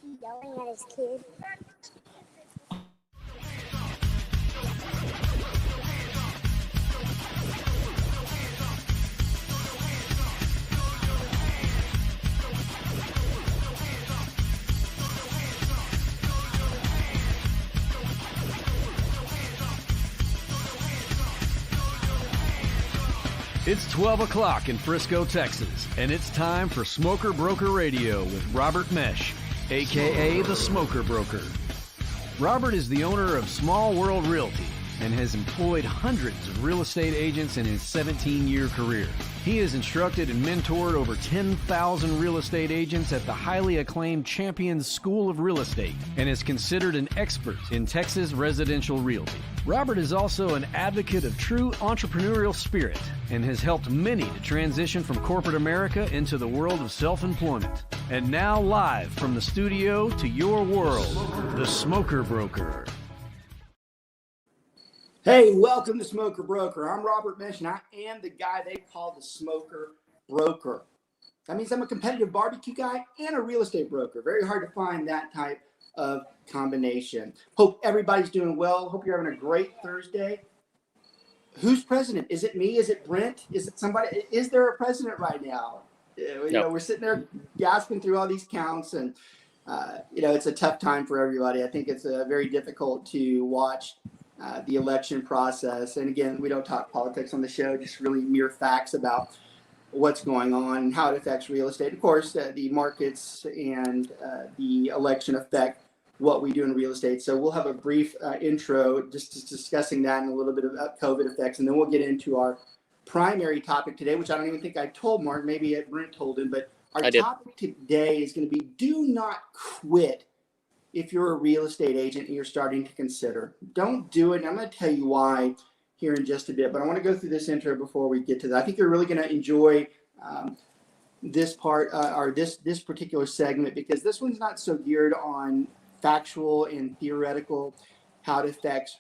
Yelling at his kid. It's 12 o'clock in Frisco, Texas, and it's time for Smoker Broker Radio with Robert Mesh, a.k.a. the Smoker Broker. Robert is the owner of Small World Realty and has employed hundreds of real estate agents in his 17-year career. He has instructed and mentored over 10,000 real estate agents at the highly acclaimed Champions School of Real Estate and is considered an expert in Texas residential realty. Robert is also an advocate of true entrepreneurial spirit and has helped many to transition from corporate America into the world of self-employment. And now live from the studio to your world, the Smoker Broker. Hey, welcome to Smoker Broker. I'm Robert Mesh, and I am the guy they call the Smoker Broker. That means I'm a competitive barbecue guy and a real estate broker. Very hard to find that type of combination. Hope everybody's doing well. Hope you're having a great Thursday. Who's president? Is it me? Is it Brent? Is it somebody? Is there a president right now? You know, we're sitting there gasping through all these counts, and it's a tough time for everybody. I think it's very difficult to watch the election process. And again, we don't talk politics on the show, just really mere facts about what's going on and how it affects real estate. Of course, the markets and the election affect what we do in real estate. So we'll have a brief intro just discussing that and a little bit about COVID effects. And then we'll get into our primary topic today, which I don't even think I told Mark, maybe Brent told him, but our topic today is going to be do not quit if you're a real estate agent and you're starting to consider. Don't do it. And I'm going to tell you why here in just a bit, but I want to go through this intro before we get to that. I think you're really going to enjoy this part or this particular segment, because this one's not so geared on factual and theoretical how it affects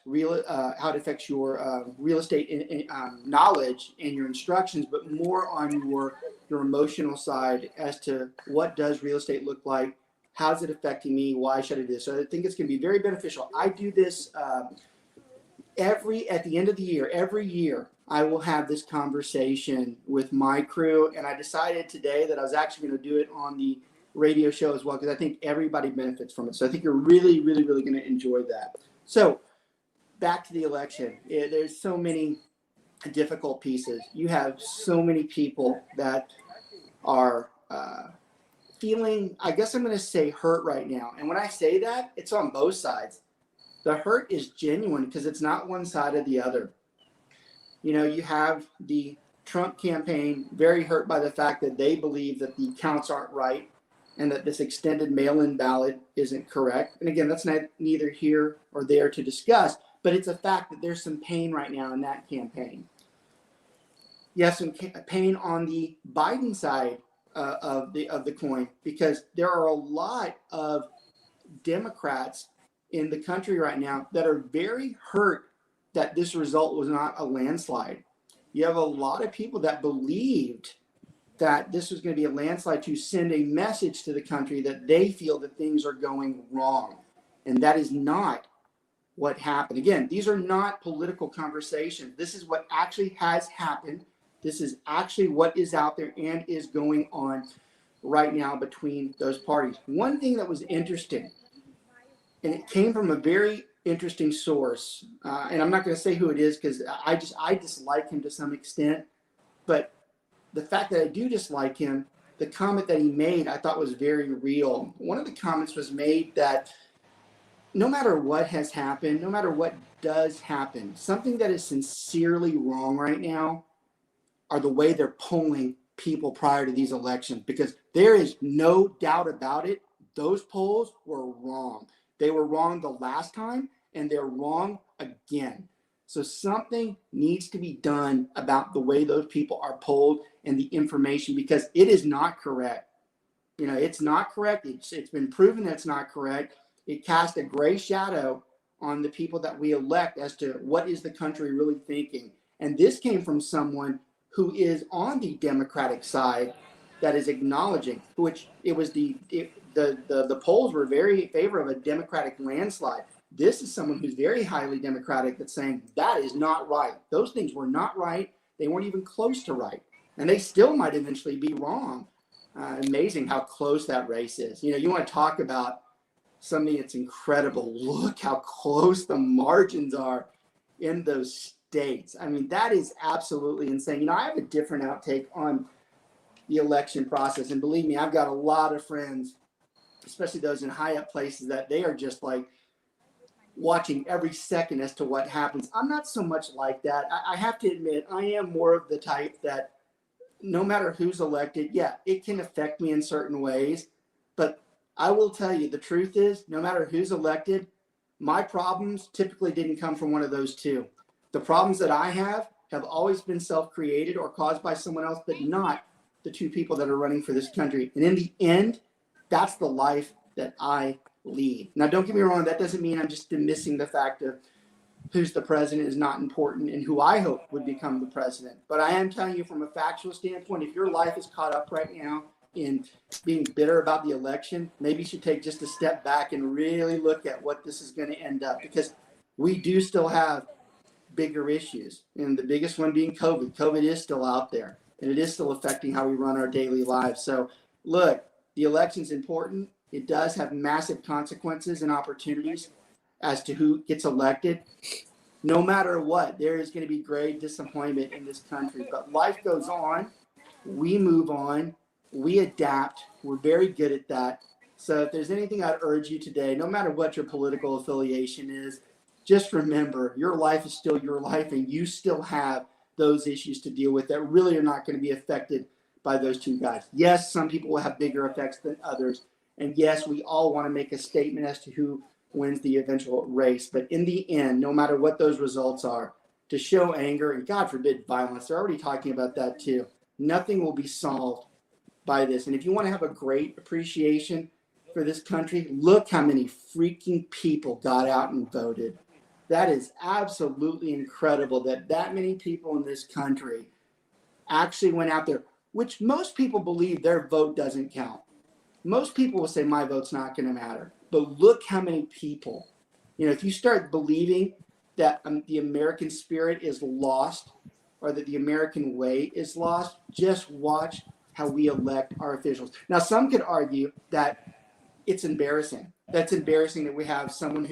your real estate knowledge and your instructions, but more on your emotional side as to what does real estate look like. How's it affecting me? Why should I do this? So I think it's going to be very beneficial. I do this at the end of the year. Every year, I will have this conversation with my crew, and I decided today that I was actually going to do it on the radio show as well, because I think everybody benefits from it. So I think you're really, really, really going to enjoy that. So back to the election. There's so many difficult pieces. You have so many people that are feeling, I guess I'm going to say, hurt right now. And when I say that, it's on both sides. The hurt is genuine because it's not one side or the other. You know, you have the Trump campaign very hurt by the fact that they believe that the counts aren't right and that this extended mail-in ballot isn't correct. And again, that's neither here or there to discuss, but it's a fact that there's some pain right now in that campaign. You have some pain on the Biden side of the coin, because there are a lot of Democrats in the country right now that are very hurt that this result was not a landslide. You have a lot of people that believed that this was going to be a landslide to send a message to the country that they feel that things are going wrong. And that is not what happened. Again, these are not political conversations. This is what actually has happened. This is actually what is out there and is going on right now between those parties. One thing that was interesting, and it came from a very interesting source, and I'm not going to say who it is because I dislike him to some extent, but the fact that I do dislike him, the comment that he made, I thought was very real. One of the comments was made that no matter what has happened, no matter what does happen, something that is sincerely wrong right now are the way they're polling people prior to these elections, because there is no doubt about it. Those polls were wrong. They were wrong the last time, and they're wrong again. So something needs to be done about the way those people are polled and the information, because it is not correct. You know, it's not correct. It's been proven that it's not correct. It casts a gray shadow on the people that we elect as to what is the country really thinking. And this came from someone who is on the Democratic side that is acknowledging, which it was the polls were very in favor of a Democratic landslide. This is someone who's very highly Democratic that's saying that is not right. Those things were not right. They weren't even close to right. And they still might eventually be wrong. Amazing how close that race is. You want to talk about something that's incredible. Look how close the margins are in those states. I mean, that is absolutely insane. I have a different outtake on the election process. And believe me, I've got a lot of friends, especially those in high up places, that they are just like watching every second as to what happens. I'm not so much like that. I have to admit, I am more of the type that no matter who's elected, yeah, it can affect me in certain ways. But I will tell you, the truth is, no matter who's elected, my problems typically didn't come from one of those two. The problems that I have always been self-created or caused by someone else, but not the two people that are running for this country. And in the end, that's the life that I lead. Now, don't get me wrong. That doesn't mean I'm just dismissing the fact of who's the president is not important and who I hope would become the president. But I am telling you from a factual standpoint, if your life is caught up right now in being bitter about the election, maybe you should take just a step back and really look at what this is going to end up, because we do still have bigger issues. And the biggest one being COVID. COVID is still out there, and it is still affecting how we run our daily lives. So look, the election's important. It does have massive consequences and opportunities as to who gets elected. No matter what, there is going to be great disappointment in this country. But life goes on. We move on. We adapt. We're very good at that. So if there's anything I'd urge you today, no matter what your political affiliation is, just remember your life is still your life, and you still have those issues to deal with that really are not going to be affected by those two guys. Yes, some people will have bigger effects than others. And yes, we all want to make a statement as to who wins the eventual race. But in the end, no matter what those results are, to show anger and, God forbid, violence, they're already talking about that too. Nothing will be solved by this. And if you want to have a great appreciation for this country, look how many freaking people got out and voted. That is absolutely incredible that many people in this country actually went out there, which most people believe their vote doesn't count. Most people will say my vote's not going to matter. But look how many people, if you start believing that the American spirit is lost or that the American way is lost, just watch how we elect our officials. Now, some could argue that it's embarrassing. That's embarrassing that we have someone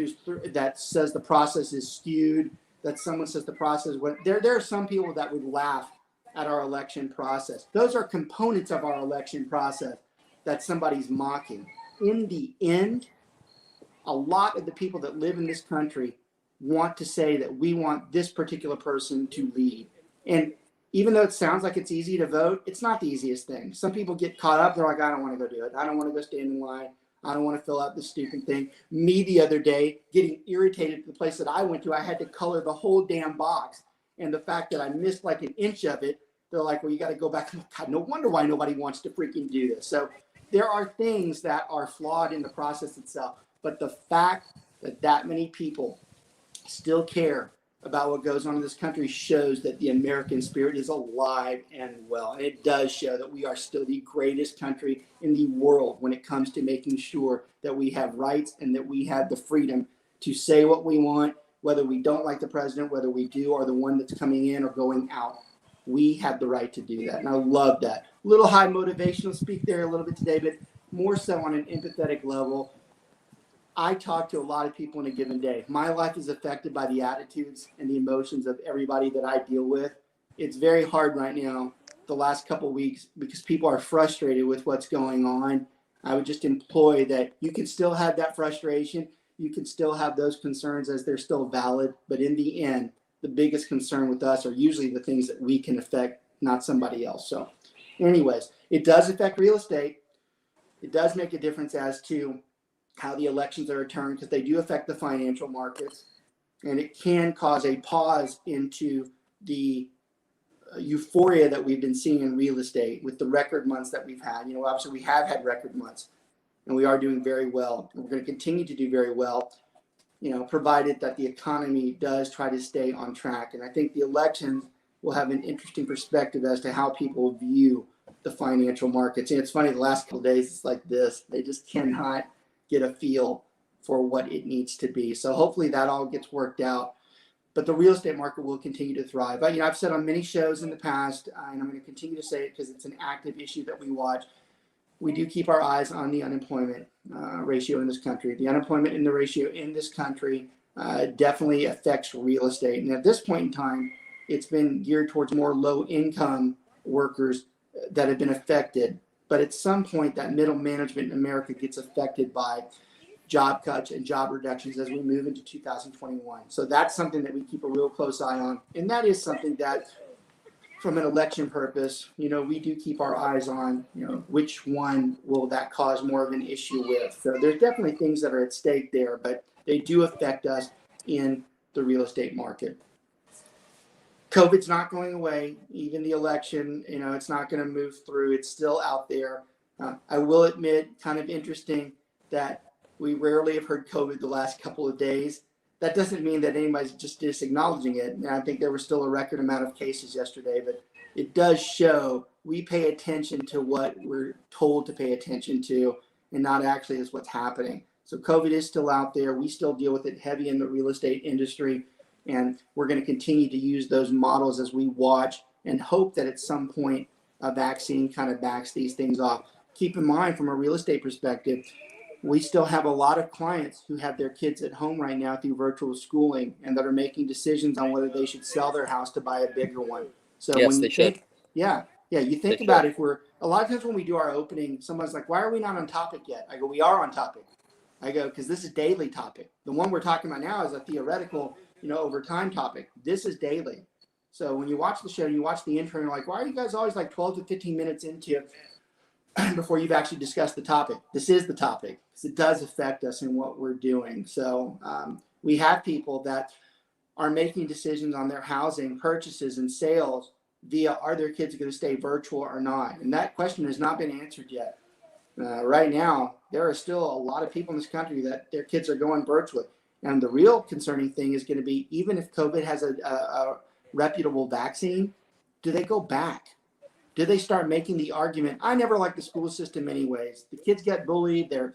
that says the process is skewed, that someone says the process, there are some people that would laugh at our election process. Those are components of our election process that somebody's mocking. In the end, a lot of the people that live in this country want to say that we want this particular person to lead. And even though it sounds like it's easy to vote, it's not the easiest thing. Some people get caught up. They're like, I don't want to go do it. I don't want to go stand in line. I don't want to fill out this stupid thing. Me the other day, getting irritated at the place that I went to, I had to color the whole damn box. And the fact that I missed like an inch of it, they're like, well, you got to go back. God, no wonder why nobody wants to freaking do this. So there are things that are flawed in the process itself. But the fact that many people still care about what goes on in this country shows that the American spirit is alive and well. And it does show that we are still the greatest country in the world when it comes to making sure that we have rights and that we have the freedom to say what we want, whether we don't like the president, whether we do, or the one that's coming in or going out. We have the right to do that. And I love that. A little high motivational speak there a little bit today, but more so on an empathetic level. I talk to a lot of people in a given day. My life is affected by the attitudes and the emotions of everybody that I deal with. It's very hard right now, the last couple of weeks, because people are frustrated with what's going on. I would just employ that you can still have that frustration. You can still have those concerns as they're still valid. But in the end, the biggest concern with us are usually the things that we can affect, not somebody else. So anyways, it does affect real estate. It does make a difference as to how the elections are turned, because they do affect the financial markets, and it can cause a pause into the euphoria that we've been seeing in real estate with the record months that we've had. Obviously we have had record months, and we are doing very well. And we're going to continue to do very well, provided that the economy does try to stay on track. And I think the elections will have an interesting perspective as to how people view the financial markets. And it's funny, the last couple of days, it's like this. They just cannot get a feel for what it needs to be. So hopefully that all gets worked out. But the real estate market will continue to thrive. I've said on many shows in the past, and I'm going to continue to say it because it's an active issue that we watch. We do keep our eyes on the unemployment ratio in this country. The unemployment in the ratio in this country definitely affects real estate. And at this point in time, it's been geared towards more low-income workers that have been affected. But at some point, that middle management in America gets affected by job cuts and job reductions as we move into 2021. So that's something that we keep a real close eye on. And that is something that, from an election purpose, we do keep our eyes on, which one will that cause more of an issue with. So there's definitely things that are at stake there, but they do affect us in the real estate market. COVID's not going away. Even the election, it's not going to move through. It's still out there. I will admit, kind of interesting that we rarely have heard COVID the last couple of days. That doesn't mean that anybody's just disacknowledging it. And I think there was still a record amount of cases yesterday, but it does show we pay attention to what we're told to pay attention to and not actually is what's happening. So COVID is still out there. We still deal with it heavy in the real estate industry. And we're going to continue to use those models as we watch and hope that at some point a vaccine kind of backs these things off. Keep in mind, from a real estate perspective, we still have a lot of clients who have their kids at home right now through virtual schooling and that are making decisions on whether they should sell their house to buy a bigger one. So yes, when they should. You think about it, a lot of times when we do our opening, someone's like, why are we not on topic yet? I go, we are on topic. I go, because this is daily topic. The one we're talking about now is a theoretical, over time topic. This is daily. So when you watch the show and you watch the intro, you're like, why are you guys always like 12 to 15 minutes into before you've actually discussed the topic? This is the topic because it does affect us in what we're doing. So we have people that are making decisions on their housing purchases and sales via are their kids going to stay virtual or not? And that question has not been answered yet. Right now, there are still a lot of people in this country that their kids are going virtually. And the real concerning thing is going to be, even if COVID has a reputable vaccine, do they go back? Do they start making the argument, I never liked the school system anyways. The kids get bullied. Their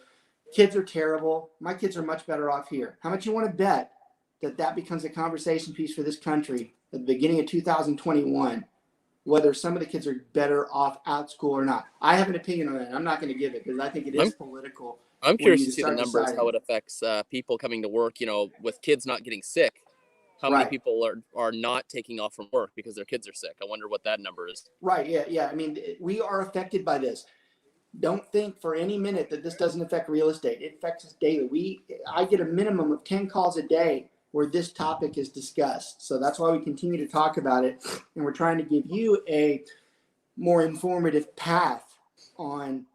kids are terrible. My kids are much better off here. How much you want to bet that becomes a conversation piece for this country at the beginning of 2021, whether some of the kids are better off out school or not? I have an opinion on that. I'm not going to give it because I think it is political. I'm curious to see the numbers, how it affects people coming to work, with kids not getting sick. How many people are not taking off from work because their kids are sick? I wonder what that number is. Right. Yeah. I mean, we are affected by this. Don't think for any minute that this doesn't affect real estate. It affects us daily. I get a minimum of 10 calls a day where this topic is discussed. So that's why we continue to talk about it. And we're trying to give you a more informative path on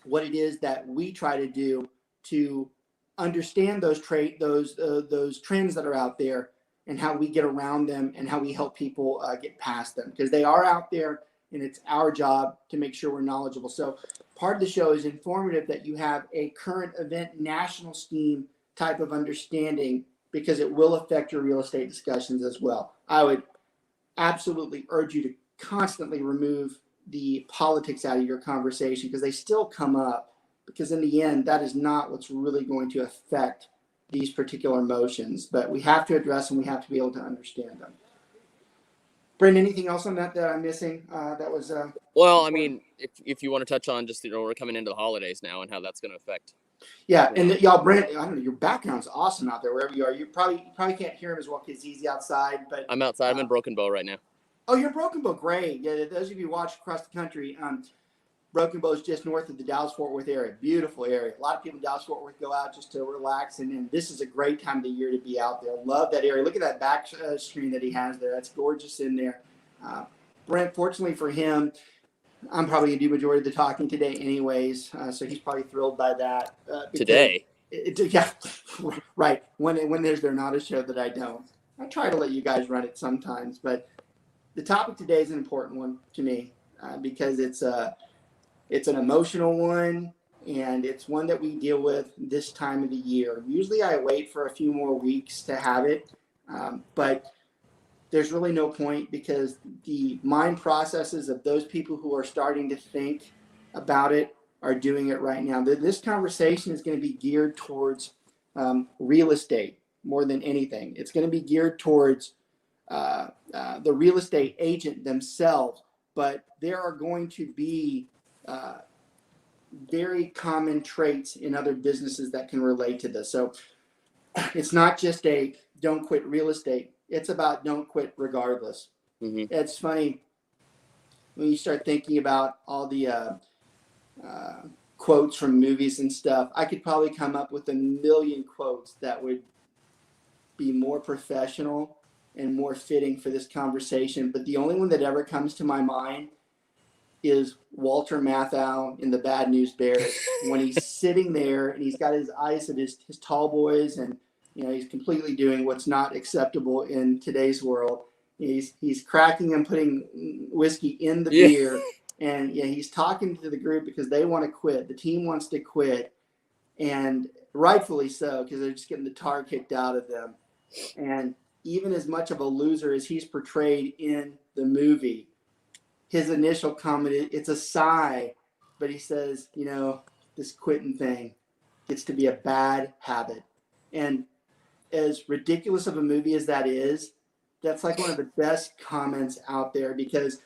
what it is that we try to do to understand those trends that are out there and how we get around them and how we help people get past them, because they are out there and it's our job to make sure we're knowledgeable. So part of the show is informative, that you have a current event national scheme type of understanding, because it will affect your real estate discussions as well. I would absolutely urge you to constantly remove the politics out of your conversation, because they still come up, because in the end, that is not what's really going to affect these particular motions. But we have to address them. We have to be able to understand them. Brendan, anything else on that I'm missing? That was well, I mean, if you want to touch on just, we're coming into the holidays now and how that's going to affect. Yeah, and y'all, Brent, I don't know, your background's awesome out there wherever you are. You probably can't hear him as well because he's outside. But I'm outside. I'm in Broken Bow right now. Oh, you're in Broken Bow. Great. Yeah, those of you who watch across the country, Broken Bow is just north of the Dallas-Fort Worth area. Beautiful area. A lot of people in Dallas-Fort Worth go out just to relax, and this is a great time of the year to be out there. Love that area. Look at that back screen that he has there. That's gorgeous in there. Brent, fortunately for him, I'm probably going to do majority of the talking today anyways, so he's probably thrilled by that. Today? Yeah, right. When there's not a show that I don't. I try to let you guys run it sometimes, but the topic today is an important one to me because it's an emotional one, and it's one that we deal with this time of the year. Usually I wait for a few more weeks to have it, but there's really no point, because the mind processes of those people who are starting to think about it are doing it right now. This conversation is going to be geared towards real estate more than anything. It's going to be geared towards the real estate agent themselves, but there are going to be very common traits in other businesses that can relate to this. So it's not just a don't quit real estate. It's about don't quit regardless. Mm-hmm. It's funny when you start thinking about all the quotes from movies and stuff. I could probably come up with 1 million quotes that would be more professional and more fitting for this conversation. But the only one that ever comes to my mind is Walter Matthau in The Bad News Bears, when he's sitting there and he's got his eyes of his tall boys, and he's completely doing what's not acceptable in today's world. He's cracking and putting whiskey in the beer, and he's talking to the group because they want to quit. The team wants to quit, and rightfully so, because they're just getting the tar kicked out of them. And even as much of a loser as he's portrayed in the movie, his initial comment, it's a sigh, but he says, this quitting thing gets to be a bad habit. And as ridiculous of a movie as that is, that's like one of the best comments out there, because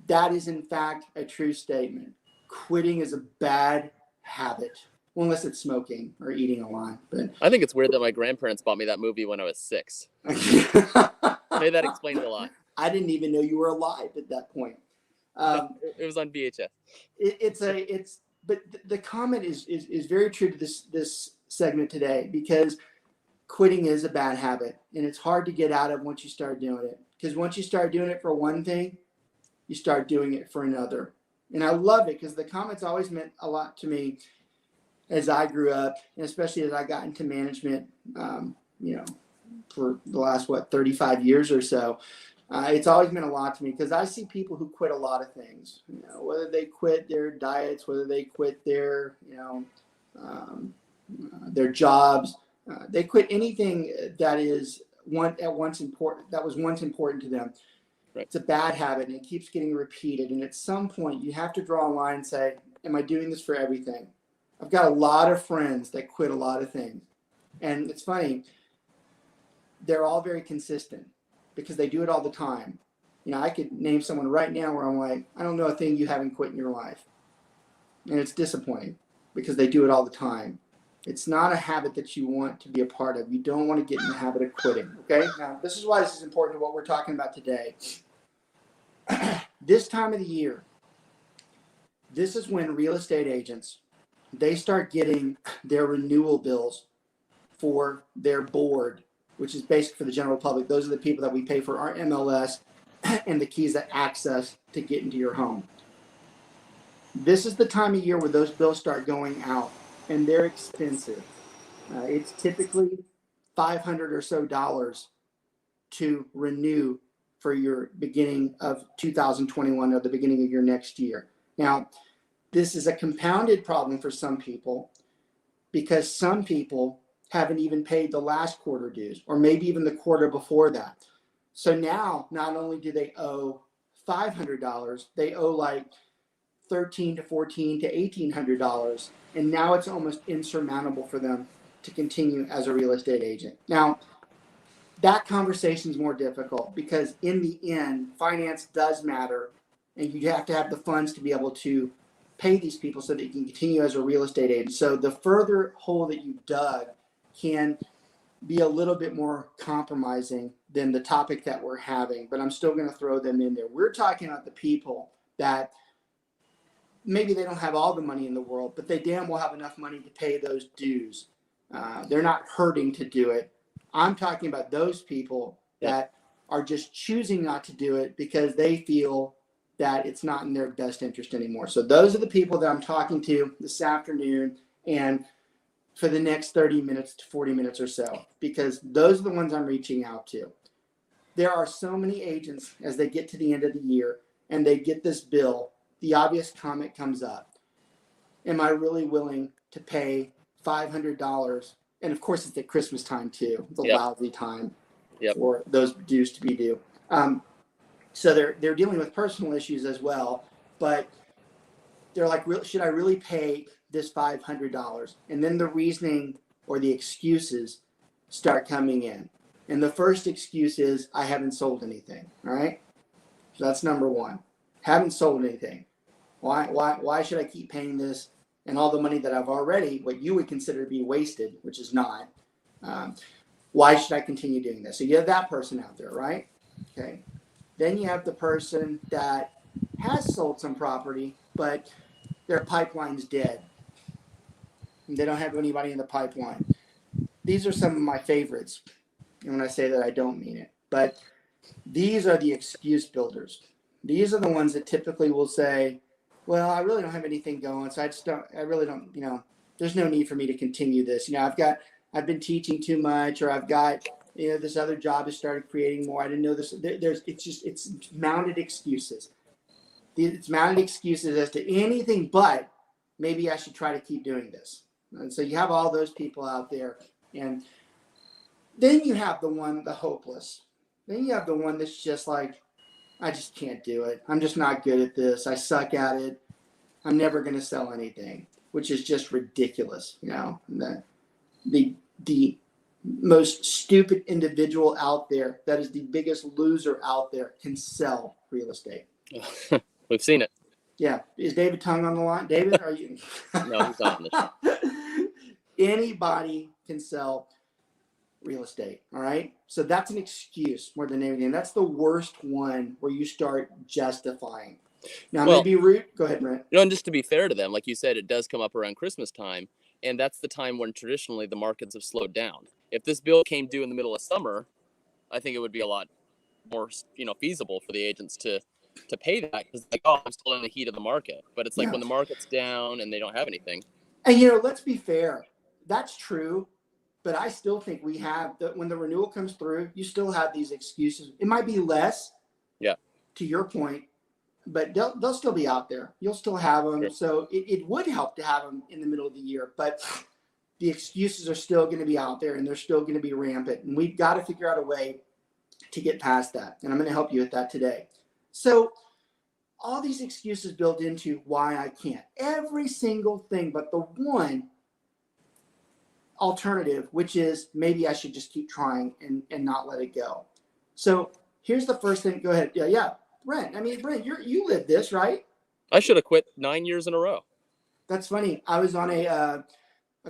that is in fact a true statement. Quitting is a bad habit, well, unless it's smoking or eating a lot. But I think it's weird that my grandparents bought me that movie when I was 6. Maybe that explains a lot. I didn't even know you were alive at that point. It was on VHS. But the comment is very true to this segment today, because quitting is a bad habit, and it's hard to get out of once you start doing it. Because once you start doing it for one thing, you start doing it for another. And I love it, because the comments always meant a lot to me as I grew up, and especially as I got into management, for the last 35 years or so. It's always meant a lot to me, because I see people who quit a lot of things, whether they quit their diets, whether they quit their jobs, they quit anything that was once important to them. Right. It's a bad habit, and it keeps getting repeated. And at some point, you have to draw a line and say, am I doing this for everything? I've got a lot of friends that quit a lot of things. And it's funny, they're all very consistent, because they do it all the time. I could name someone right now where I'm like, I don't know a thing you haven't quit in your life. And it's disappointing, because they do it all the time. It's not a habit that you want to be a part of. You don't want to get in the habit of quitting, okay? Now, this is why this is important to what we're talking about today. This time of the year, this is when real estate agents, they start getting their renewal bills for their board, which is basic for the general public. Those are the people that we pay for our MLS and the keys that access to get into your home. This is the time of year where those bills start going out, and they're expensive. It's typically $500 or so to renew for your beginning of 2021 or the beginning of your next year. Now, this is a compounded problem for some people, because some people haven't even paid the last quarter dues, or maybe even the quarter before that. So now, not only do they owe $500, they owe like $1,300 to $1,400 to $1,800, and now it's almost insurmountable for them to continue as a real estate agent. Now, that conversation is more difficult, because in the end, finance does matter, and you have to have the funds to be able to pay these people so that you can continue as a real estate agent. So the further hole that you dug can be a little bit more compromising than the topic that we're having, but I'm still going to throw them in there. We're talking about the people that maybe they don't have all the money in the world, but they damn well have enough money to pay those dues. They're not hurting to do it. I'm talking about those people that are just choosing not to do it because they feel that it's not in their best interest anymore. So those are the people that I'm talking to this afternoon and for the next 30 minutes to 40 minutes or so, because those are the ones I'm reaching out to. There are so many agents, as they get to the end of the year and they get this bill, the obvious comment comes up. Am I really willing to pay $500? And of course, it's at Christmas time too. It's a lousy time. for those dues to be due. So they're dealing with personal issues as well, but they're like, should I really pay this $500? And then the reasoning or the excuses start coming in. And the first excuse is, I haven't sold anything. All right. So that's number one. Haven't sold anything. Why should I keep paying this and all the money that I've already, what you would consider to be wasted, which is not? Why should I continue doing this? So you have that person out there, right? Okay. Then you have the person that has sold some property, but their pipeline's dead. They don't have anybody in the pipeline. These are some of my favorites. And when I say that, I don't mean it. But these are the excuse builders. These are the ones that typically will say, well, I really don't have anything going, so I really don't, there's no need for me to continue this. I've been teaching too much, or I've got, this other job has started creating more. I didn't know this. It's mounted excuses. It's mounted excuses as to anything but maybe I should try to keep doing this. And so you have all those people out there. And then you have the hopeless. Then you have the one that's just like, I just can't do it. I'm just not good at this. I suck at it. I'm never going to sell anything, which is just ridiculous. The most stupid individual out there that is the biggest loser out there can sell real estate. We've seen it. Yeah. Is David Tongue on the line? David, are you? No, he's not on the show. Anybody can sell real estate. All right. So that's an excuse more than anything. That's the worst one where you start justifying. Now, maybe rude. Go ahead, Brent. And just to be fair to them, like you said, it does come up around Christmas time. And that's the time when traditionally the markets have slowed down. If this bill came due in the middle of summer, I think it would be a lot more, feasible for the agents to pay that, because I'm still in the heat of the market. But it's like when the market's down and they don't have anything. And let's be fair. That's true. But I still think we have when the renewal comes through, you still have these excuses. It might be less. Yeah. To your point, but they'll still be out there. You'll still have them. Sure. So it would help to have them in the middle of the year, but the excuses are still going to be out there and they're still going to be rampant. And we've got to figure out a way to get past that. And I'm going to help you with that today. So all these excuses built into why I can't. Every single thing but the one alternative, which is maybe I should just keep trying and not let it go. So here's the first thing. Go ahead. Yeah. Brent, you lived this, right? I should have quit 9 years in a row. That's funny. I was on a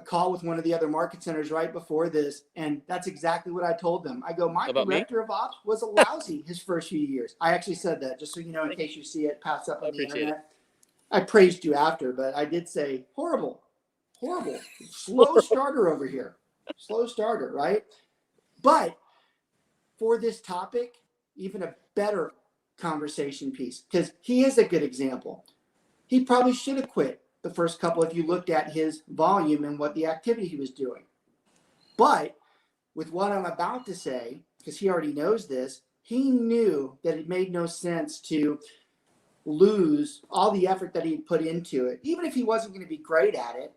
call with one of the other market centers right before this, and that's exactly what I told them. I go, my director of ops was a lousy his first few years. I actually said that, just so you know, in case you see it pass up on the internet. I praised you after, but I did say horrible. Slow starter over here. Slow starter, right? But for this topic, even a better conversation piece, because he is a good example. He probably should have quit the first couple if you looked at his volume and what the activity he was doing. But with what I'm about to say, because he already knows this, he knew that it made no sense to lose all the effort that he put into it. Even if he wasn't going to be great at it,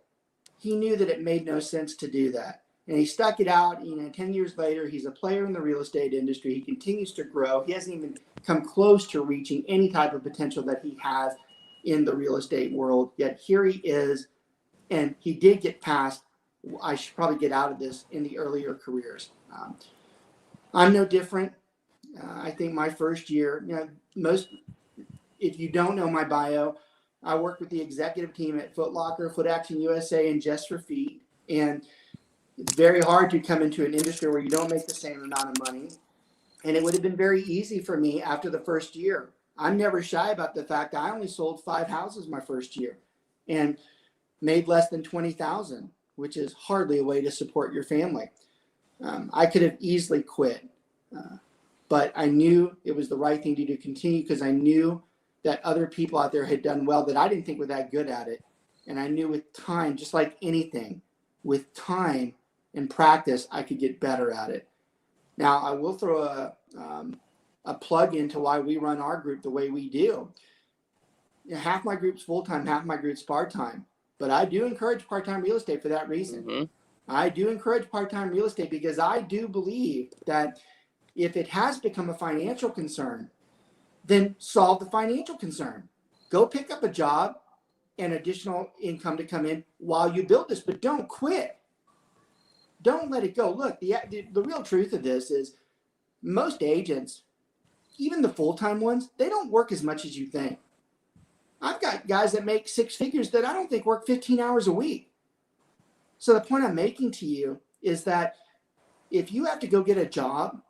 he knew that it made no sense to do that. And he stuck it out. 10 years later, he's a player in the real estate industry. He continues to grow. He hasn't even come close to reaching any type of potential that he has in the real estate world. Yet here he is, and he did get past, I should probably get out of this in the earlier careers. I'm no different. I think my first year, if you don't know my bio, I worked with the executive team at Foot Locker, Foot Action USA, and Just for Feet. And it's very hard to come into an industry where you don't make the same amount of money. And it would have been very easy for me after the first year. I'm never shy about the fact that I only sold 5 houses my first year and made less than $20,000, which is hardly a way to support your family. I could have easily quit, but I knew it was the right thing to do, continue, because I knew that other people out there had done well that I didn't think were that good at it. And I knew with time, just like anything, with time and practice, I could get better at it. Now, I will throw a plug into why we run our group the way we do. Half my group's full-time, half my group's part-time. But I do encourage part-time real estate for that reason. Mm-hmm. I do encourage part-time real estate because I do believe that if it has become a financial concern, then solve the financial concern. Go pick up a job and additional income to come in while you build this, but don't quit. Don't let it go. Look, the real truth of this is most agents, even the full-time ones, they don't work as much as you think. I've got guys that make six figures that I don't think work 15 hours a week. So the point I'm making to you is that if you have to go get a job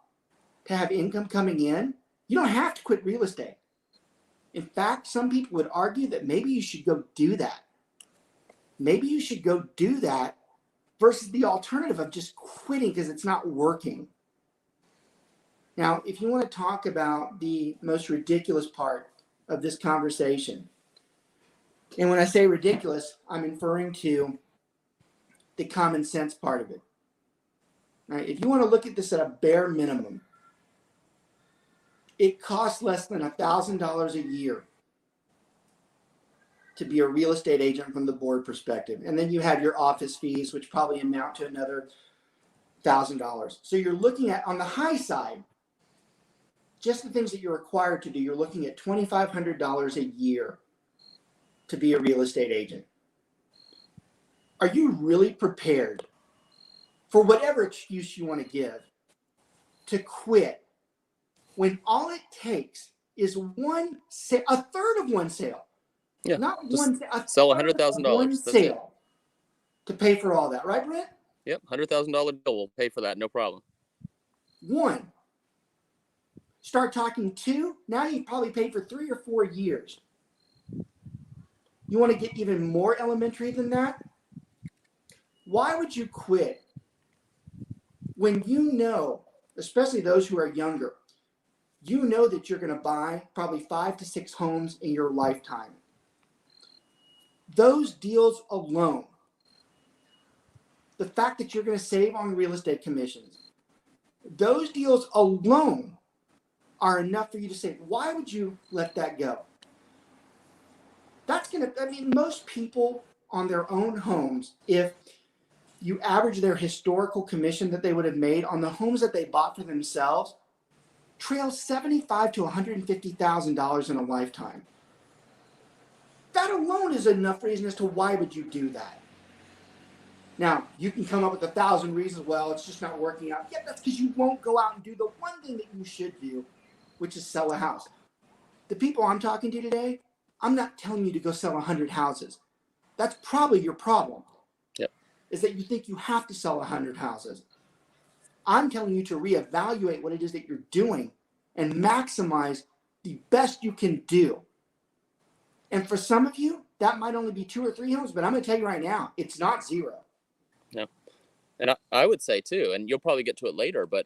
to have income coming in, you don't have to quit real estate. In fact, some people would argue that maybe you should go do that. Maybe you should go do that versus the alternative of just quitting because it's not working. Now, if you want to talk about the most ridiculous part of this conversation, and when I say ridiculous, I'm referring to the common sense part of it. Right? If you want to look at this at a bare minimum, it costs less than $1,000 a year to be a real estate agent from the board perspective. And then you have your office fees, which probably amount to another $1,000. So you're looking at, on the high side, just the things that you're required to do, you're looking at $2,500 a year to be a real estate agent. Are you really prepared, for whatever excuse you want to give, to quit when all it takes is one sale, a third of one sale? Yeah, not one, sell $100,000. One sale to pay for all that, right, Brent? Yep, $100,000 bill will pay for that, no problem. One. Start talking two. Now you've probably paid for 3 or 4 years. You want to get even more elementary than that? Why would you quit when you know, especially those who are younger, you know that you're going to buy probably 5 to 6 homes in your lifetime? Those deals alone, the fact that you're going to save on real estate commissions, those deals alone are enough for you to say, why would you let that go? That's going to, I mean, most people on their own homes, if you average their historical commission that they would have made on the homes that they bought for themselves, trail $75,000 to $150,000 in a lifetime. That alone is enough reason as to why would you do that. Now, you can come up with 1,000 reasons, well, it's just not working out. Yeah, that's because you won't go out and do the one thing that you should do, which is sell a house. The people I'm talking to today, I'm not telling you to go sell 100 houses. That's probably your problem. Yep. Is that you think you have to sell 100 houses. I'm telling you to reevaluate what it is that you're doing and maximize the best you can do. And for some of you, that might only be 2 or 3 homes, but I'm going to tell you right now, it's not 0. No. And I would say too, and you'll probably get to it later, but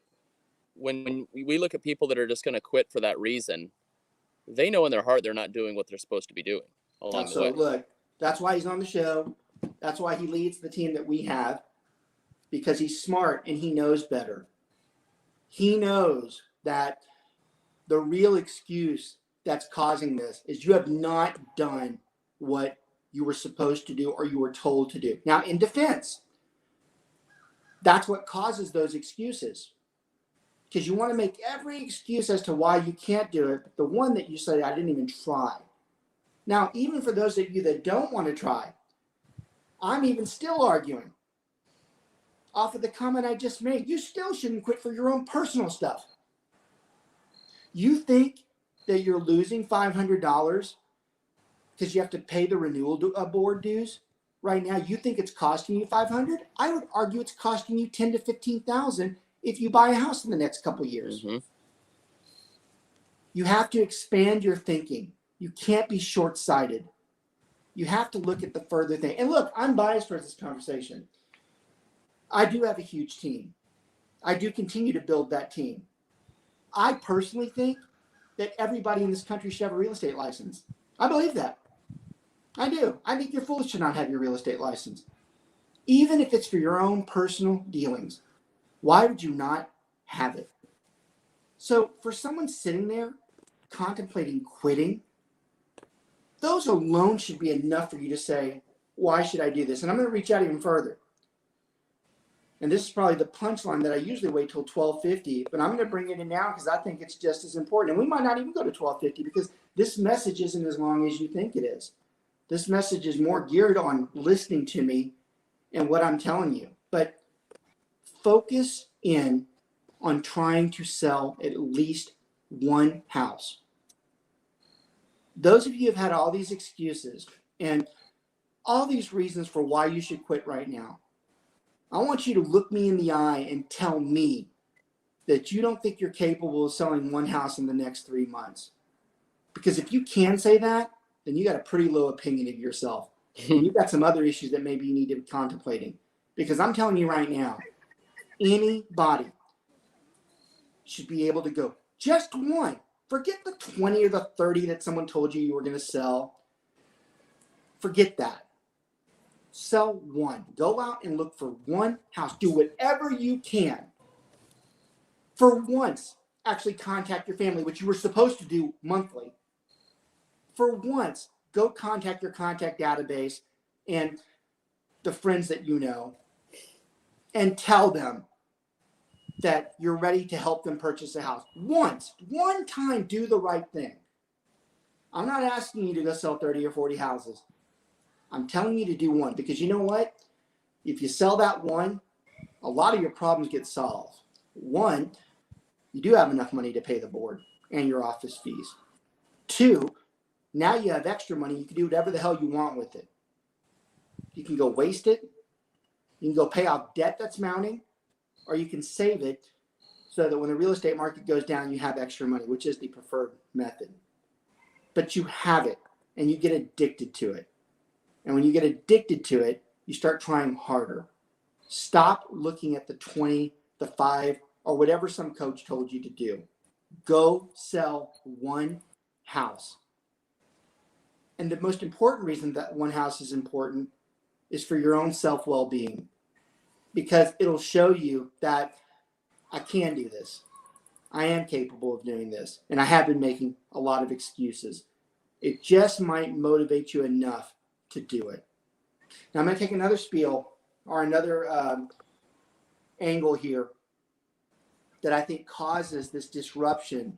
when we look at people that are just going to quit for that reason, they know in their heart they're not doing what they're supposed to be doing along the way. Look, that's why he's on the show. That's why he leads the team that we have, because he's smart and he knows better. He knows that the real excuse that's causing this is you have not done what you were supposed to do or you were told to do. Now, in defense, that's what causes those excuses. Because you want to make every excuse as to why you can't do it. But the one that you say, I didn't even try. Now, even for those of you that don't want to try, I'm even still arguing off of the comment I just made. You still shouldn't quit for your own personal stuff. You think that you're losing $500 because you have to pay the renewal board dues right now? You think it's costing you $500? I would argue it's costing you $10,000 to $15,000 if you buy a house in the next couple of years. Mm-hmm. You have to expand your thinking. You can't be short-sighted. You have to look at the further thing. And look, I'm biased towards this conversation. I do have a huge team. I do continue to build that team. I personally think that everybody in this country should have a real estate license. I believe that. I do. I think you're foolish to not have your real estate license. Even if it's for your own personal dealings. Why would you not have it? So for someone sitting there contemplating quitting, those alone should be enough for you to say, why should I do this? And I'm going to reach out even further. and this is probably the punchline that I usually wait till 12:50, but I'm going to bring it in now because I think it's just as important. And we might not even go to 12:50 because this message isn't as long as you think it is. This message is more geared on listening to me and what I'm telling you. But focus in on trying to sell at least one house. Those of you who have had all these excuses and all these reasons for why you should quit right now, I want you to look me in the eye and tell me that you don't think you're capable of selling one house in the next 3 months. Because if you can say that, then you got a pretty low opinion of yourself. And you've got some other issues that maybe you need to be contemplating. Because I'm telling you right now, anybody should be able to go just one. Forget the 20 or the 30 that someone told you were going to sell. Forget that. Sell one. Go out and look for one house. Do whatever you can. For once, actually contact your family, which you were supposed to do monthly. For once, go contact your contact database and the friends that you know and tell them that you're ready to help them purchase a house. Once, one time, do the right thing. I'm not asking you to go sell 30 or 40 houses. I'm telling you to do one, because you know what? If you sell that one, a lot of your problems get solved. One, you do have enough money to pay the board and your office fees. Two, now you have extra money. You can do whatever the hell you want with it. You can go waste it. You can go pay off debt that's mounting, or you can save it so that when the real estate market goes down, you have extra money, which is the preferred method. But you have it, and you get addicted to it. And when you get addicted to it, you start trying harder. Stop looking at the 20, the 5, or whatever some coach told you to do. Go sell one house. And the most important reason that one house is important is for your own self-well-being. Because it'll show you that I can do this. I am capable of doing this. And I have been making a lot of excuses. It just might motivate you enough to do it. Now I'm going to take another spiel or another angle here that I think causes this disruption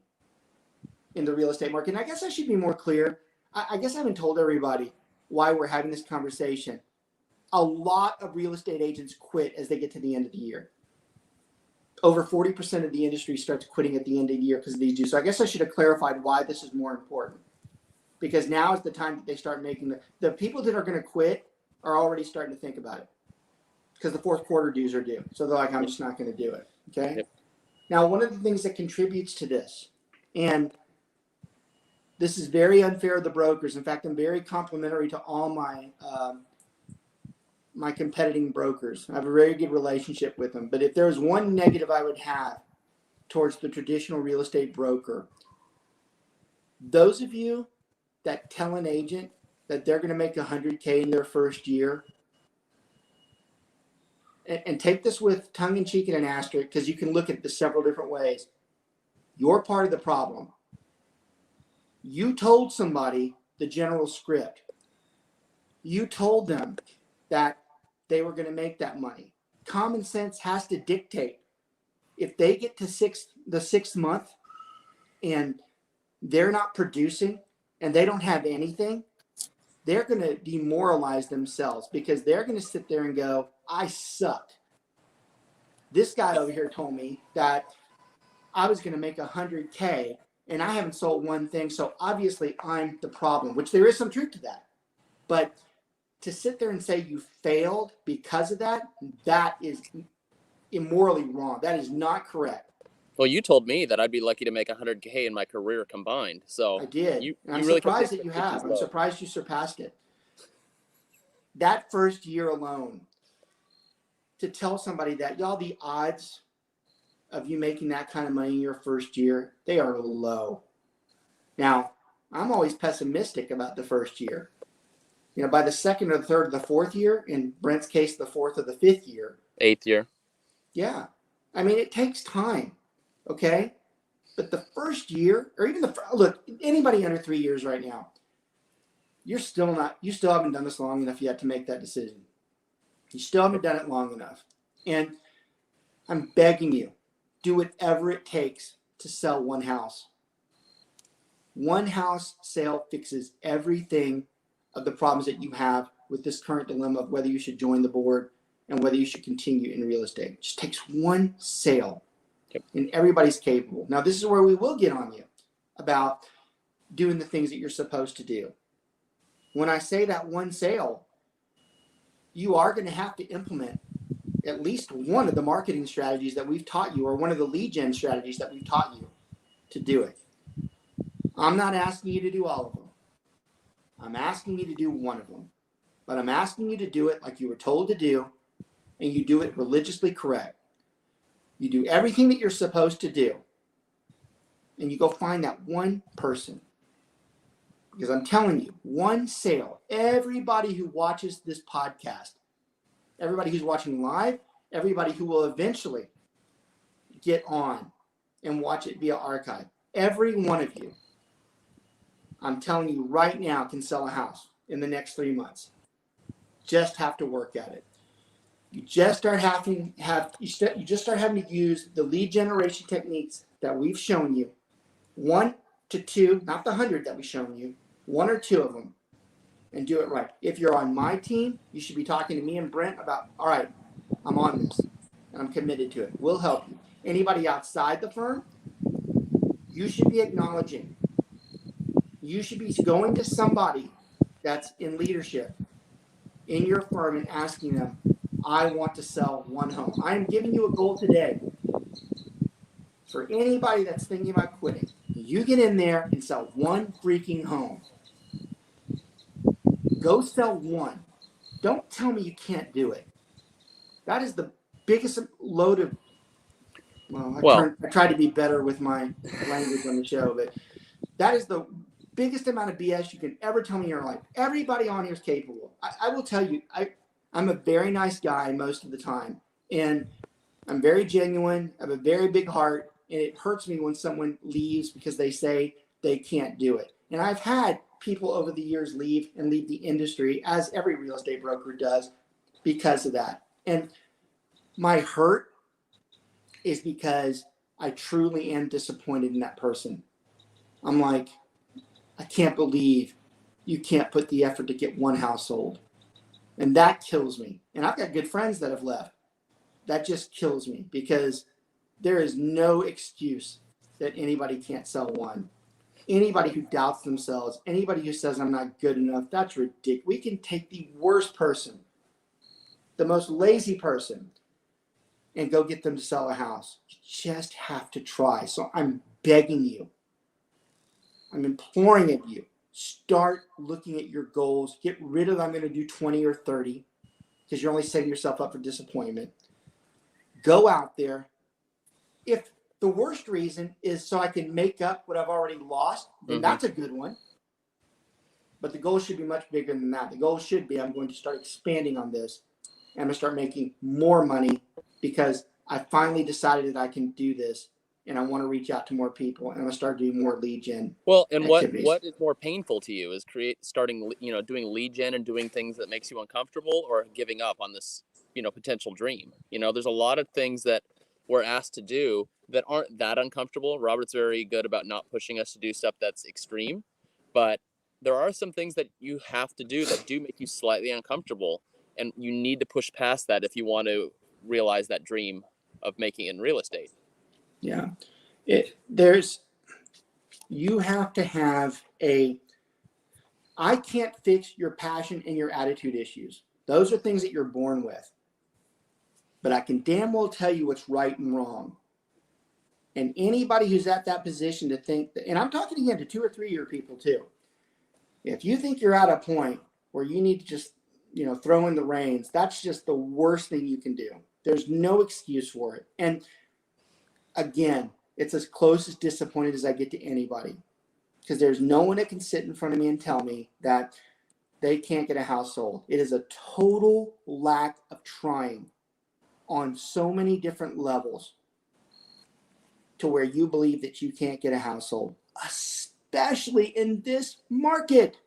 in the real estate market. And I guess I should be more clear. I guess I haven't told everybody why we're having this conversation. A lot of real estate agents quit as they get to the end of the year. Over 40% of the industry starts quitting at the end of the year because of these dues. So I guess I should have clarified why this is more important. Because now is the time that they start making the people that are going to quit are already starting to think about it. Because the fourth quarter dues are due. So they're like, I'm just not going to do it. Okay. Yep. Now, one of the things that contributes to this, and this is very unfair to the brokers. In fact, I'm very complimentary to all my my competing brokers. I have a very good relationship with them. But if there was one negative I would have towards the traditional real estate broker, those of you that tell an agent that they're going to make $100K in their first year, and take this with tongue in cheek and an asterisk, because you can look at this several different ways. You're part of the problem. You told somebody the general script. You told them that they were going to make that money. Common sense has to dictate. If they get to the sixth month and they're not producing and they don't have anything, they're going to demoralize themselves, because they're going to sit there and go, I suck. This guy over here told me that I was going to make $100K and I haven't sold one thing. So obviously I'm the problem, which there is some truth to that. But to sit there and say you failed because of that, that is immorally wrong. That is not correct. Well, you told me that I'd be lucky to make $100K in my career combined. So I did. I'm really surprised that you have. I'm surprised you surpassed it. That first year alone, to tell somebody that, y'all, the odds of you making that kind of money in your first year, they are low. Now, I'm always pessimistic about the first year. You know, by the second or the third or the fourth year, in Brent's case, the fourth or the fifth year. 8th year. Yeah. I mean, it takes time. Okay. But the first year, or even look, anybody under 3 years right now, you still haven't done this long enough yet to make that decision. You still haven't done it long enough. And I'm begging you, do whatever it takes to sell one house. One house sale fixes everything of the problems that you have with this current dilemma of whether you should join the board and whether you should continue in real estate. It just takes one sale. Yep. And everybody's capable. Now, this is where we will get on you about doing the things that you're supposed to do. When I say that one sale, you are going to have to implement at least one of the marketing strategies that we've taught you, or one of the lead gen strategies that we've taught you to do it. I'm not asking you to do all of them. I'm asking you to do one of them. But I'm asking you to do it like you were told to do, and you do it religiously correct. You do everything that you're supposed to do, and you go find that one person. Because I'm telling you, one sale, everybody who watches this podcast, everybody who's watching live, everybody who will eventually get on and watch it via archive, every one of you, I'm telling you right now, can sell a house in the next 3 months. Just have to work at it. You just start having to use the lead generation techniques that we've shown you. 1 to 2, not the 100 that we've shown you, 1 or 2 of them, and do it right. If you're on my team, you should be talking to me and Brent about, all right, I'm on this and I'm committed to it. We'll help you. Anybody outside the firm, you should be acknowledging. You should be going to somebody that's in leadership in your firm and asking them, I want to sell one home. I am giving you a goal today. For anybody that's thinking about quitting, you get in there and sell one freaking home. Go sell one. Don't tell me you can't do it. That is the biggest load of, I try to be better with my language on the show, but that is the biggest amount of BS you can ever tell me in your life. Everybody on here is capable. I will tell you, I'm a very nice guy most of the time, and I'm very genuine. I have a very big heart, and it hurts me when someone leaves because they say they can't do it. And I've had people over the years leave the industry, as every real estate broker does, because of that. And my hurt is because I truly am disappointed in that person. I'm like, I can't believe you can't put the effort to get one house sold. And that kills me. And I've got good friends that have left. That just kills me because there is no excuse that anybody can't sell one. Anybody who doubts themselves, anybody who says I'm not good enough, that's ridiculous. We can take the worst person, the most lazy person, and go get them to sell a house. You just have to try. So I'm begging you. I'm imploring of you. Start looking at your goals. Get rid of I'm going to do 20 or 30 because you're only setting yourself up for disappointment. Go out there. If the worst reason is so I can make up what I've already lost, then that's a good one. But the goal should be much bigger than that. The goal should be I'm going to start expanding on this. I'm going to start making more money because I finally decided that I can do this. And I want to reach out to more people, and I'm gonna start doing more lead gen. Well, and activities. what is more painful to you is starting doing lead gen and doing things that makes you uncomfortable, or giving up on this potential dream. There's a lot of things that we're asked to do that aren't that uncomfortable. Robert's very good about not pushing us to do stuff that's extreme, but there are some things that you have to do that do make you slightly uncomfortable, and you need to push past that if you want to realize that dream of making it in real estate. Yeah, you have to have I can't fix your passion and your attitude issues. Those are things that you're born with. But I can damn well tell you what's right and wrong. And anybody who's at that position to think that, and I'm talking again to 2 or 3 year people too. If you think you're at a point where you need to just, throw in the reins, that's just the worst thing you can do. There's no excuse for it. And again, it's as close as disappointed as I get to anybody because there's no one that can sit in front of me and tell me that they can't get a house sold. It is a total lack of trying on so many different levels to where you believe that you can't get a house sold, especially in this market.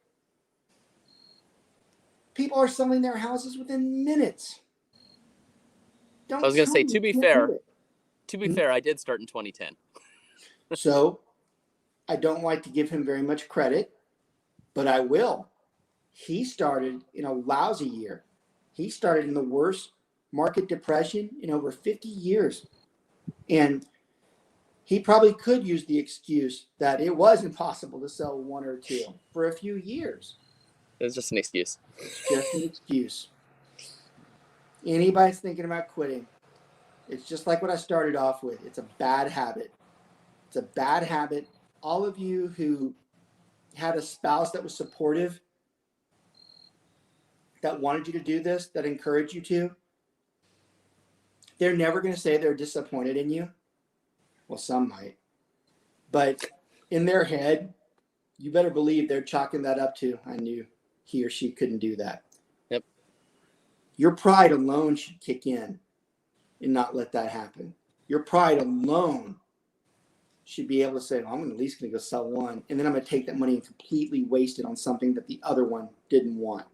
People are selling their houses within minutes. I was going to say, to be fair, To be fair, I did start in 2010. So I don't like to give him very much credit, but I will. He started in a lousy year. He started in the worst market depression in over 50 years. And he probably could use the excuse that it was impossible to sell one or two for a few years. It was just an excuse. It's just an excuse. Anybody's thinking about quitting, it's just like what I started off with. It's a bad habit. It's a bad habit. All of you who had a spouse that was supportive, that wanted you to do this, that encouraged you to, they're never going to say they're disappointed in you. Well, some might. But in their head, you better believe they're chalking that up to, I knew he or she couldn't do that. Yep. Your pride alone should kick in and not let that happen. Your pride alone should be able to say, well, I'm at least going to go sell one, and then I'm going to take that money and completely waste it on something that the other one didn't want.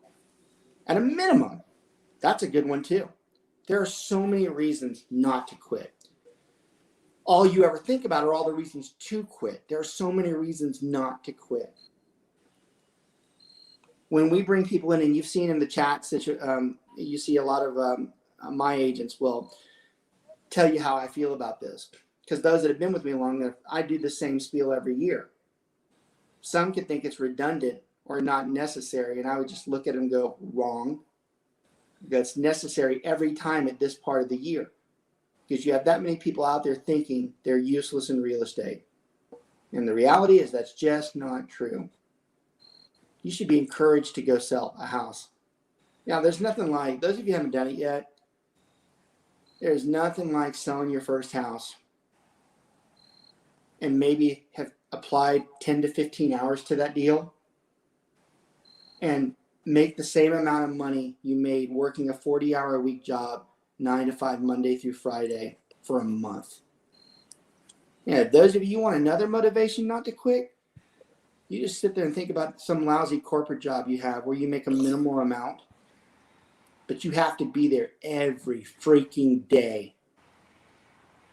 At a minimum, that's a good one too. There are so many reasons not to quit. All you ever think about are all the reasons to quit. There are so many reasons not to quit. When we bring people in, and you've seen in the chat, you see a lot of my agents will tell you how I feel about this. Because those that have been with me long enough, I do the same spiel every year. Some could think it's redundant or not necessary, and I would just look at them and go, wrong. That's necessary every time at this part of the year. Because you have that many people out there thinking they're useless in real estate. And the reality is that's just not true. You should be encouraged to go sell a house. Now, there's nothing like, those of you who haven't done it yet, there's nothing like selling your first house and maybe have applied 10 to 15 hours to that deal and make the same amount of money you made working a 40-hour-a-week job 9 to 5, Monday through Friday for a month. Yeah, those of you who want another motivation not to quit, you just sit there and think about some lousy corporate job you have where you make a minimal amount, but you have to be there every freaking day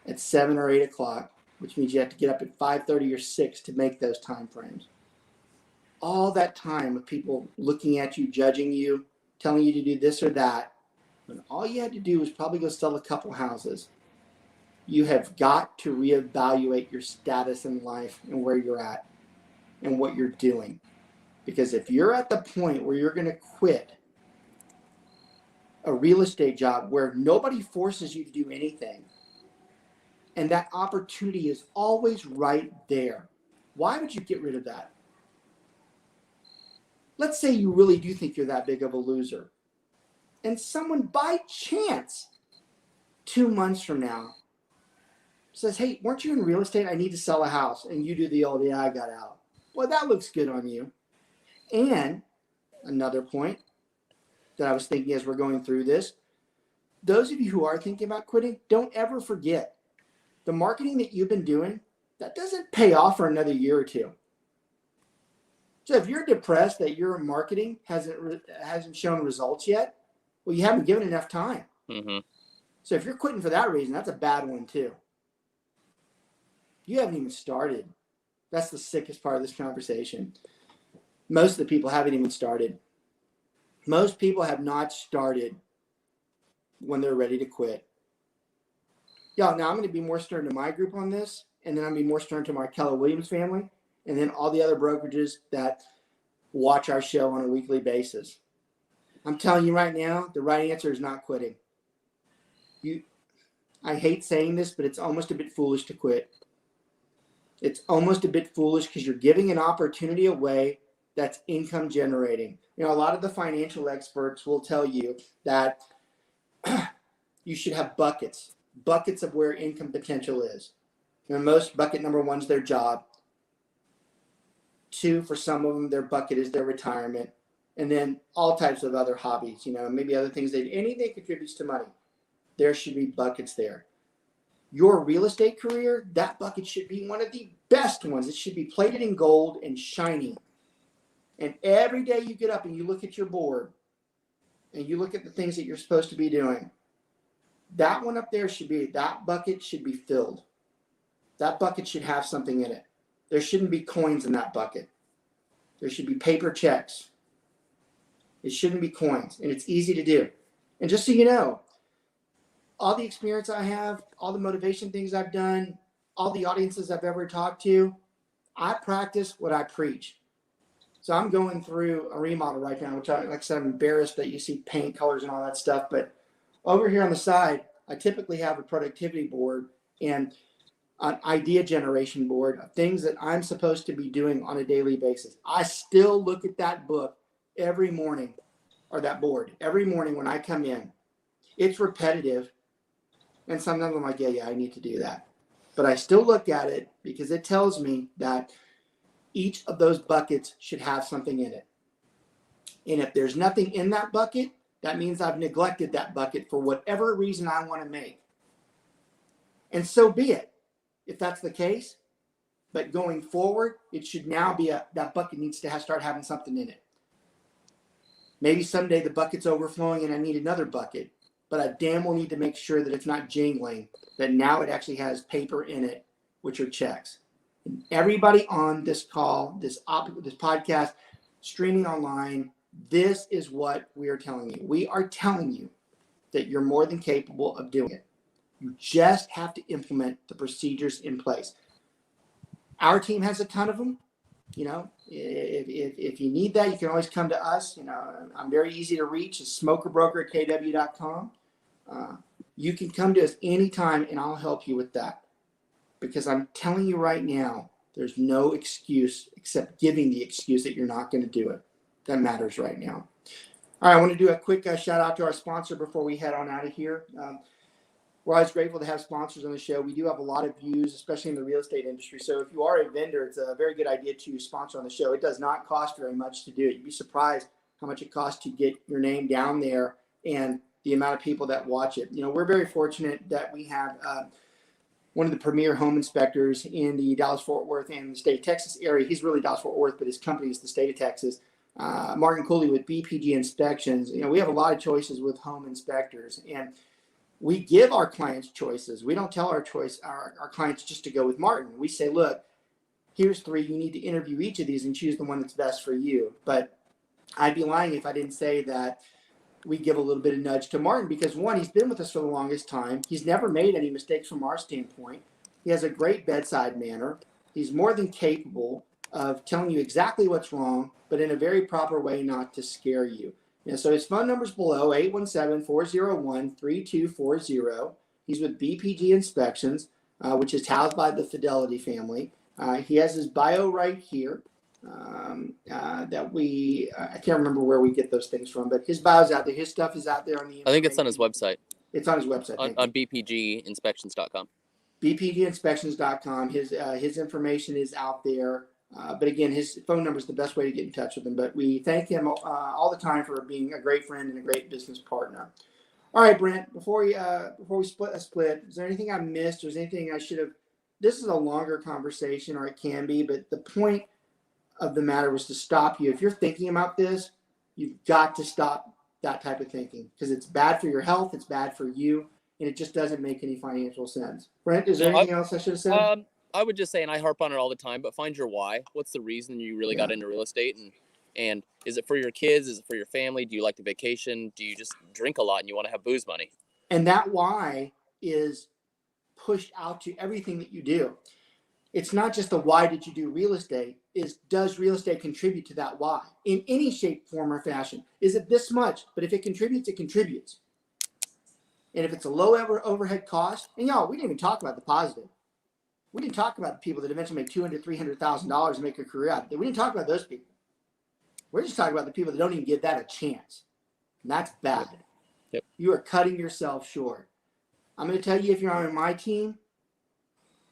at 7 or 8 o'clock, which means you have to get up at 5:30 or 6 to make those time frames. All that time of people looking at you, judging you, telling you to do this or that, when all you had to do was probably go sell a couple houses. You have got to reevaluate your status in life and where you're at and what you're doing. Because if you're at the point where you're going to quit a real estate job where nobody forces you to do anything, and that opportunity is always right there, why would you get rid of that? Let's say you really do think you're that big of a loser, and someone by chance 2 months from now says, hey, weren't you in real estate? I need to sell a house. And you do the old, yeah, I got out. Well, that looks good on you. And another point that I was thinking as we're going through this, those of you who are thinking about quitting, don't ever forget the marketing that you've been doing, that doesn't pay off for another year or two. So if you're depressed that your marketing hasn't shown results yet, well, you haven't given enough time. Mm-hmm. So if you're quitting for that reason, that's a bad one too. You haven't even started. That's the sickest part of this conversation. Most of the people haven't even started. Most people have not started when they're ready to quit. Yeah, now I'm going to be more stern to my group on this, and then I'm going to be more stern to my Keller Williams family, and then all the other brokerages that watch our show on a weekly basis. I'm telling you right now, the right answer is not quitting. I hate saying this, but it's almost a bit foolish to quit. It's almost a bit foolish because you're giving an opportunity away that's income generating. You know, a lot of the financial experts will tell you that you should have buckets of where income potential is. You know, most bucket number one is their job. 2, for some of them, their bucket is their retirement. And then all types of other hobbies, you know, maybe other things, anything that contributes to money. There should be buckets there. Your real estate career, that bucket should be one of the best ones. It should be plated in gold and shiny. And every day you get up and you look at your board and you look at the things that you're supposed to be doing, That one up there that bucket should be filled. That bucket should have something in it. There shouldn't be coins in that bucket. There should be paper checks. It shouldn't be coins, and it's easy to do. And just so you know, all the experience I have, all the motivation things I've done, all the audiences I've ever talked to, I practice what I preach. So I'm going through a remodel right now, which like I said, I'm embarrassed that you see paint colors and all that stuff. But over here on the side, I typically have a productivity board and an idea generation board of things that I'm supposed to be doing on a daily basis. I still look at that book every morning, or that board every morning when I come in. It's repetitive. And sometimes I'm like, yeah, I need to do that. But I still look at it because it tells me that each of those buckets should have something in it. And if there's nothing in that bucket, that means I've neglected that bucket for whatever reason I want to make. And so be it, if that's the case. But going forward, it should now be that bucket needs to start having something in it. Maybe someday the bucket's overflowing and I need another bucket. But I damn well need to make sure that it's not jingling, that now it actually has paper in it, which are checks. And everybody on this call, this podcast, streaming online, this is what we are telling you. We are telling you that you're more than capable of doing it. You just have to implement the procedures in place. Our team has a ton of them. You know, if you need that, you can always come to us. You know, I'm very easy to reach. It's smokerbroker@kw.com. You can come to us anytime and I'll help you with that. Because I'm telling you right now, there's no excuse except giving the excuse that you're not going to do it. That matters right now. All right, I want to do a quick shout out to our sponsor before we head on out of here. We're always grateful to have sponsors on the show. We do have a lot of views, especially in the real estate industry. So if you are a vendor, it's a very good idea to sponsor on the show. It does not cost very much to do it. You'd be surprised how much it costs to get your name down there and the amount of people that watch it. You know, we're very fortunate that we have one of the premier home inspectors in the Dallas-Fort Worth and the state of Texas area. He's really Dallas-Fort Worth, but his company is the state of Texas. Martin Cooley with BPG Inspections. You know, we have a lot of choices with home inspectors, and we give our clients choices. We don't tell our clients just to go with Martin. We say, look, here's 3. You need to interview each of these and choose the one that's best for you. But I'd be lying if I didn't say that we give a little bit of nudge to Martin because, one, he's been with us for the longest time. He's never made any mistakes from our standpoint. He has a great bedside manner. He's more than capable of telling you exactly what's wrong, but in a very proper way, not to scare you. And so his phone number's below, 817-401-3240. He's with BPG Inspections, which is housed by the Fidelity family. He has his bio right here. That I can't remember where we get those things from, but his bio's out there. His stuff is out there on the. I think it's on his website. It's on his website. On bpginspections.com. bpginspections.com. His information is out there. But again, his phone number is the best way to get in touch with him. But we thank him all the time for being a great friend and a great business partner. All right, Brent. Before we split, is there anything I missed? Or is there anything I should have? This is a longer conversation, or it can be. But the point of the matter was to stop you. If you're thinking about this, you've got to stop that type of thinking because it's bad for your health. It's bad for you, and it just doesn't make any financial sense. Brent, is there anything else I should have said? I would just say, and I harp on it all the time, but find your why. What's the reason you really got into real estate? And is it for your kids? Is it for your family? Do you like to vacation? Do you just drink a lot and you want to have booze money? And that why is pushed out to everything that you do. It's not just the why did you do real estate, is does real estate contribute to that why in any shape, form, or fashion? Is it this much? But if it contributes, it contributes. And if it's a low overhead cost, and y'all, we didn't even talk about the positive. We didn't talk about the people that eventually make $200,000, $300,000 and make a career out of it. We didn't talk about those people. We're just talking about the people that don't even give that a chance. And that's bad. Yep. You are cutting yourself short. I'm going to tell you, if you're on my team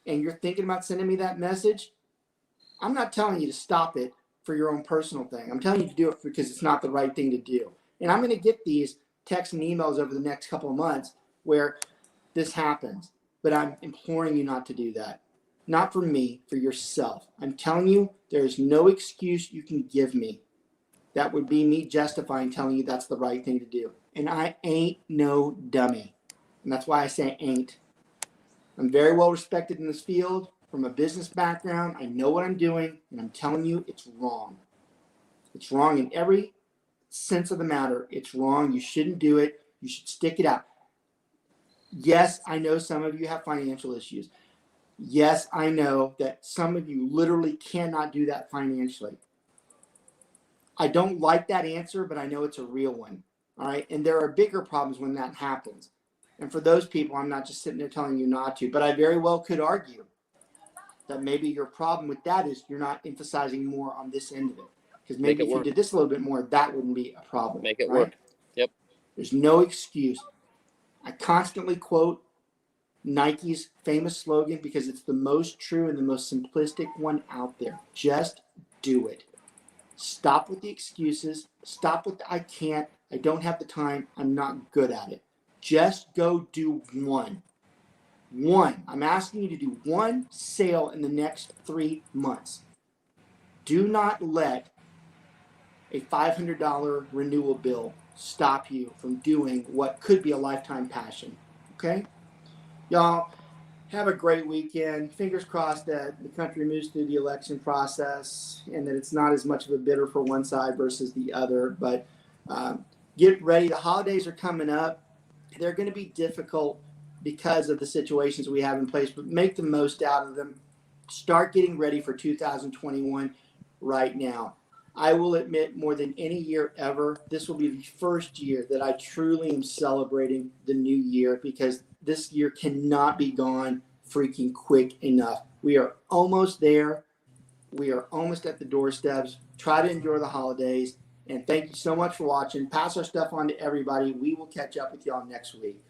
and you're thinking about sending me that message, I'm not telling you to stop it for your own personal thing. I'm telling you to do it because it's not the right thing to do. And I'm going to get these texts and emails over the next couple of months where this happens. But I'm imploring you not to do that. Not for me, for yourself. I'm telling you, there is no excuse you can give me that would be me justifying telling you that's the right thing to do. And I ain't no dummy. And that's why I say ain't. I'm very well respected in this field from a business background. I know what I'm doing, and I'm telling you it's wrong. It's wrong in every sense of the matter. It's wrong. You shouldn't do it. You should stick it out. Yes, I know some of you have financial issues. Yes, I know that some of you literally cannot do that financially. I don't like that answer, but I know it's a real one. All right. And there are bigger problems when that happens. And for those people, I'm not just sitting there telling you not to, but I very well could argue that maybe your problem with that is you're not emphasizing more on this end of it. Because maybe if you did this a little bit more, that wouldn't be a problem. Make it work. Yep. There's no excuse. I constantly quote Nike's famous slogan because it's the most true and the most simplistic one out there. Just do it. Stop with the excuses. Stop with the I can't, I don't have the time, I'm not good at it. Just go do one. One. I'm asking you to do one sale in the next 3 months. Do not let a $500 renewal bill stop you from doing what could be a lifetime passion. Okay? Y'all, have a great weekend. Fingers crossed that the country moves through the election process and that it's not as much of a bidder for one side versus the other. But get ready. The holidays are coming up. They're going to be difficult because of the situations we have in place, but make the most out of them. Start getting ready for 2021 right now. I will admit, more than any year ever, this will be the first year that I truly am celebrating the new year, because this year cannot be gone freaking quick enough. We are almost there. We are almost at the doorsteps. Try to enjoy the holidays. And thank you so much for watching. Pass our stuff on to everybody. We will catch up with y'all next week.